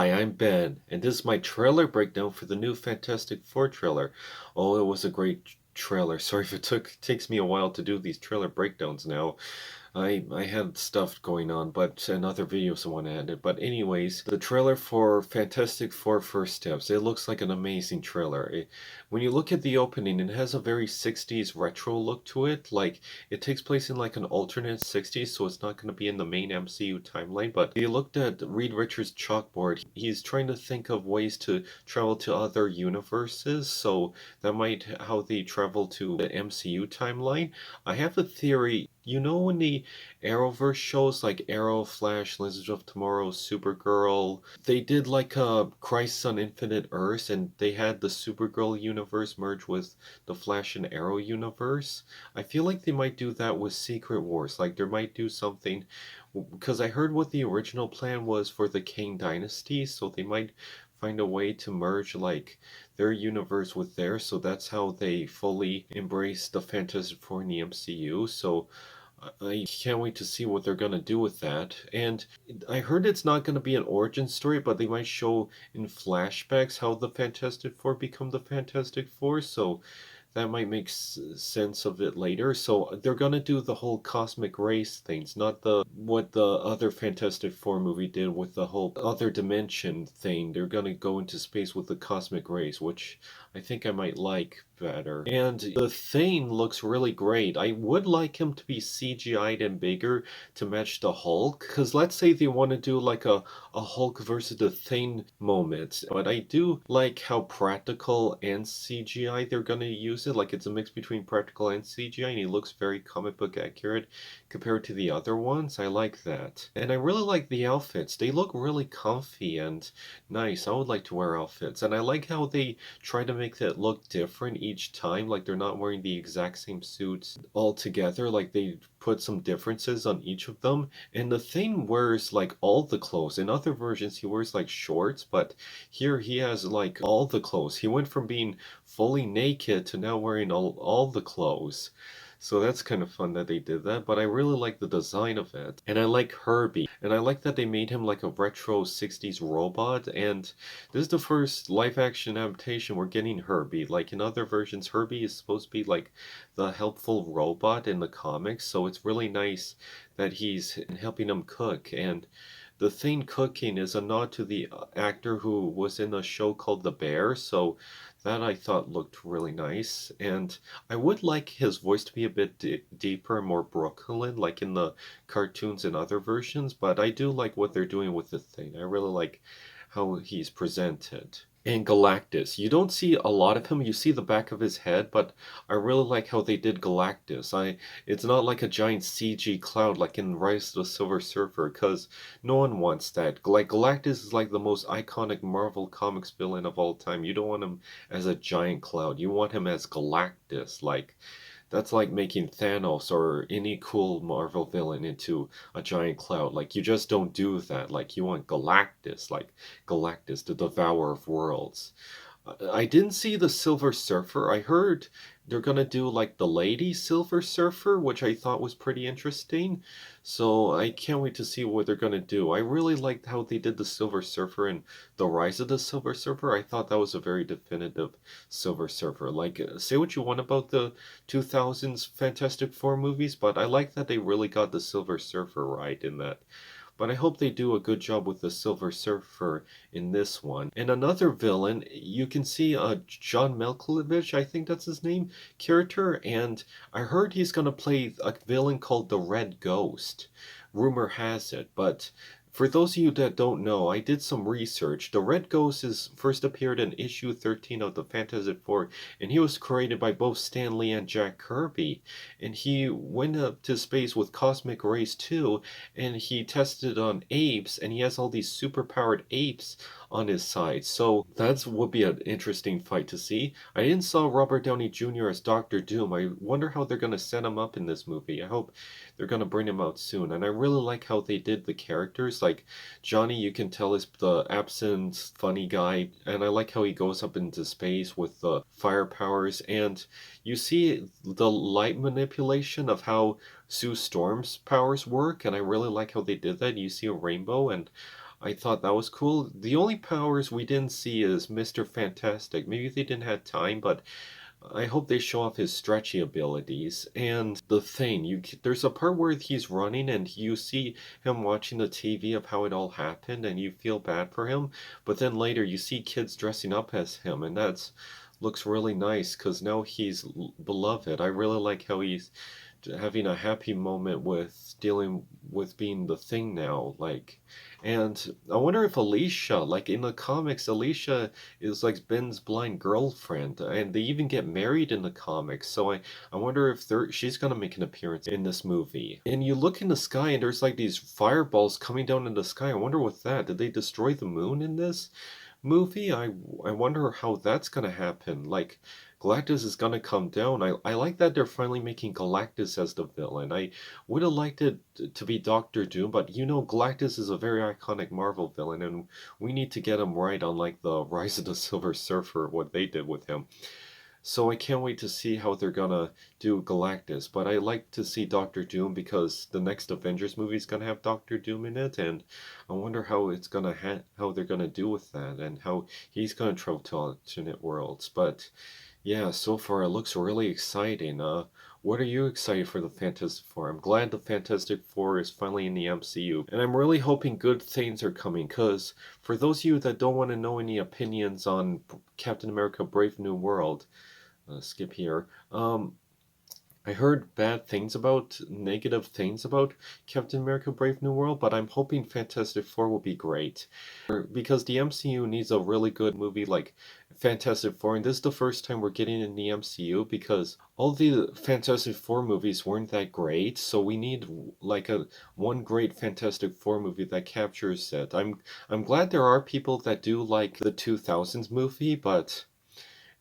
Hi, I'm Ben, and this is my trailer breakdown for the new Fantastic Four trailer. Oh, it was a great trailer. Sorry if takes me a while to do these trailer breakdowns now. I had stuff going on, but and other videos I want to edit. But anyways, the trailer for Fantastic Four First Steps, it looks like an amazing trailer. When you look at the opening, it has a very 60s retro look to it. Like it takes place in like an alternate 60s, so it's not going to be in the main MCU timeline. But if you looked at Reed Richards' chalkboard, he's trying to think of ways to travel to other universes. So that might how they travel to the MCU timeline. I have a theory. You know when the Arrowverse shows like Arrow, Flash, Legends of Tomorrow, Supergirl. They did like a Crisis on Infinite Earths, and they had the Supergirl universe merge with the Flash and Arrow universe. I feel like they might do that with Secret Wars. Like there might do something because I heard what the original plan was for the Kang Dynasty, so they might find a way to merge like their universe with theirs, so that's how they fully embrace the Fantastic Four in the MCU. So I can't wait to see what they're going to do with that. And I heard it's not going to be an origin story, but they might show in flashbacks how the Fantastic Four become the Fantastic Four. So that might make sense of it later. So they're gonna do the whole cosmic race things, not the what the other Fantastic Four movie did with the whole other dimension thing. They're gonna go into space with the cosmic race, which I think I might like better. And the Thing looks really great. I would like him to be CGI'd and bigger to match the Hulk, because let's say they want to do like a Hulk versus the Thing moment. But I do like how practical and CGI they're gonna use it. Like it's a mix between practical and CGI, and he looks very comic book accurate compared to the other ones. I like that. And I really like the outfits. They look really comfy and nice. I would like to wear outfits. And I like how they try to make that look different each time. Like they're not wearing the exact same suits all together. Like they put some differences on each of them. And the Thing wears like all the clothes. In other versions, he wears like shorts, but here he has like all the clothes. He went from being fully naked to now wearing all the clothes. So that's kind of fun that they did that, but I really like the design of it. And I like Herbie. And I like that they made him like a retro 60s robot. And this is the first live action adaptation we're getting Herbie. Like in other versions, Herbie is supposed to be like the helpful robot in the comics. So it's really nice that he's helping him cook. And the Thing cooking is a nod to the actor who was in a show called The Bear. So that I thought looked really nice. And I would like his voice to be a bit deeper and more Brooklyn, like in the cartoons and other versions, but I do like what they're doing with the Thing. I really like how he's presented. And Galactus. You don't see a lot of him. You see the back of his head, but I really like how they did Galactus. It's not like a giant CG cloud like in Rise of the Silver Surfer, because no one wants that. Like Galactus is like the most iconic Marvel Comics villain of all time. You don't want him as a giant cloud. You want him as Galactus. Like that's like making Thanos or any cool Marvel villain into a giant cloud. Like you just don't do that. Like you want Galactus, like Galactus, the devourer of worlds. I didn't see the Silver Surfer. I heard they're gonna do like the Lady Silver Surfer, which I thought was pretty interesting. So I can't wait to see what they're gonna do. I really liked how they did the Silver Surfer and the Rise of the Silver Surfer. I thought that was a very definitive Silver Surfer. Like, say what you want about the 2000s Fantastic Four movies, but I like that they really got the Silver Surfer right in that. But I hope they do a good job with the Silver Surfer in this one. And another villain, you can see John Malkovich, I think that's his name, character, and I heard he's gonna play a villain called the Red Ghost. Rumor has it, but for those of you that don't know, I did some research. The Red Ghost is first appeared in issue 13 of the Fantastic Four, and he was created by both Stan Lee and Jack Kirby. And he went up to space with Cosmic Rays too, and he tested on apes, and he has all these superpowered apes on his side. So that would be an interesting fight to see. I didn't saw Robert Downey Jr. as Doctor Doom. I wonder how they're gonna set him up in this movie. I hope they're gonna bring him out soon. And I really like how they did the characters. Like Johnny, you can tell is the absent funny guy, and I like how he goes up into space with the fire powers. And you see the light manipulation of how Sue Storm's powers work, and I really like how they did that. You see a rainbow, and I thought that was cool. The only powers we didn't see is Mr. Fantastic. Maybe they didn't have time, but I hope they show off his stretchy abilities. And the thing, there's a part where he's running and you see him watching the TV of how it all happened and you feel bad for him. But then later you see kids dressing up as him and that's looks really nice because now he's beloved. I really like how he's having a happy moment with dealing with being the thing now, like. And I wonder if Alicia, like in the comics, Alicia is like Ben's blind girlfriend and they even get married in the comics. So I wonder if she's gonna make an appearance in this movie. And you look in the sky and there's like these fireballs coming down in the sky. I wonder what's that. Did they destroy the moon in this movie? I wonder how that's gonna happen. Like, Galactus is gonna come down. I like that they're finally making Galactus as the villain. I would have liked it to be Doctor Doom, but you know Galactus is a very iconic Marvel villain, and we need to get him right, unlike the Rise of the Silver Surfer, what they did with him. So I can't wait to see how they're gonna do Galactus. But I like to see Doctor Doom because the next Avengers movie is gonna have Doctor Doom in it, and I wonder how it's gonna how they're gonna do with that, and how he's gonna travel to alternate worlds. But yeah, so far it looks really exciting. What are you excited for the Fantastic Four? I'm glad the Fantastic Four is finally in the MCU, and I'm really hoping good things are coming. Cause for those of you that don't want to know any opinions on Captain America: Brave New World skip here. I heard negative things about Captain America: Brave New World, but I'm hoping Fantastic Four will be great. Because the MCU needs a really good movie like Fantastic Four, and this is the first time we're getting in the MCU because all the Fantastic Four movies weren't that great, so we need like a one great Fantastic Four movie that captures it. I'm glad there are people that do like the 2000s movie, but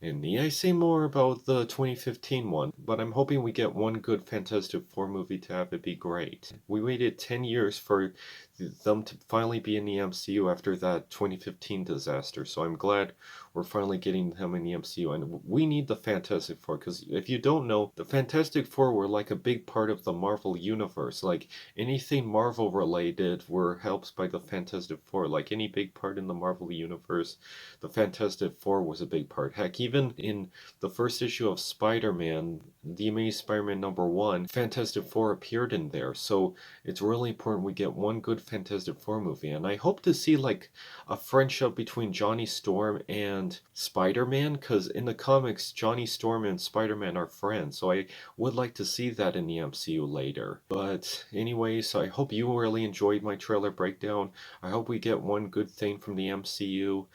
and need I say more about the 2015 one, but I'm hoping we get one good Fantastic Four movie to have it be great. We waited 10 years for them to finally be in the MCU after that 2015 disaster, so I'm glad we're finally getting them in the MCU. And we need the Fantastic Four, because if you don't know, the Fantastic Four were like a big part of the Marvel Universe. Like anything Marvel related were helped by the Fantastic Four. Like any big part in the Marvel Universe, the Fantastic Four was a big part. Heck, even in the first issue of Spider-Man, The Amazing Spider-Man #1, Fantastic Four appeared in there. So it's really important we get one good Fantastic Four movie. And I hope to see like a friendship between Johnny Storm and Spider-Man, because in the comics, Johnny Storm and Spider-Man are friends. So I would like to see that in the MCU later. But anyways, I hope you really enjoyed my trailer breakdown. I hope we get one good thing from the MCU.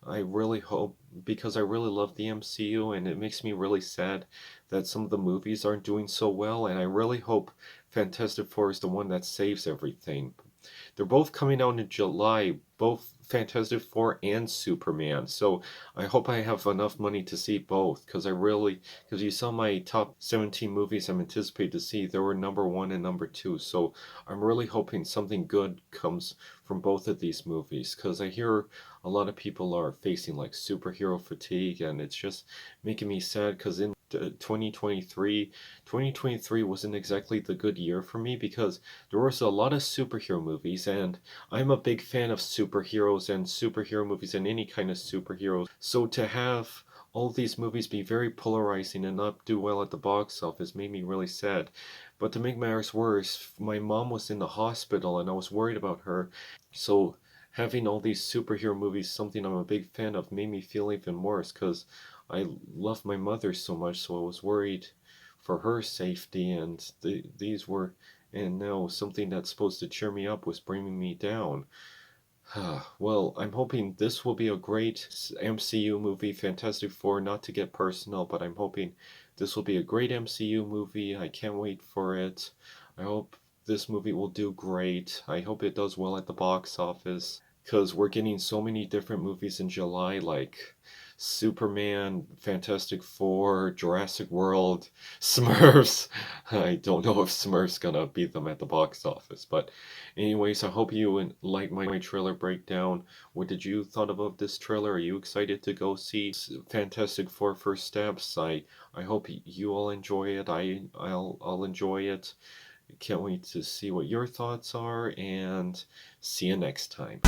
I really hope, because I really love the MCU and it makes me really sad that some of the movies aren't doing so well, and I really hope Fantastic Four is the one that saves everything. They're both coming out in July, both Fantastic Four and Superman. So I hope I have enough money to see both, because because you saw my top 17 movies I'm anticipated to see, there were #1 and #2. So I'm really hoping something good comes from both of these movies, because I hear a lot of people are facing like superhero fatigue, and it's just making me sad because in 2023 wasn't exactly the good year for me because there was a lot of superhero movies, and I'm a big fan of superheroes and superhero movies and any kind of superheroes. So to have all these movies be very polarizing and not do well at the box office made me really sad. But to make matters worse, my mom was in the hospital and I was worried about her. So having all these superhero movies, something I'm a big fan of, made me feel even worse because I love my mother so much, so I was worried for her safety, and these were, and now something that's supposed to cheer me up was bringing me down. Well, I'm hoping this will be a great MCU movie, Fantastic Four, not to get personal, but I'm hoping this will be a great MCU movie. I can't wait for it. I hope this movie will do great. I hope it does well at the box office because we're getting so many different movies in July, like Superman, Fantastic Four, Jurassic World, Smurfs. I don't know if Smurfs gonna beat them at the box office, but anyways, I hope you like my trailer breakdown. What did you thought about this trailer? Are you excited to go see Fantastic Four First Steps? I hope you all enjoy it. I'll enjoy it. Can't wait to see what your thoughts are, and see you next time.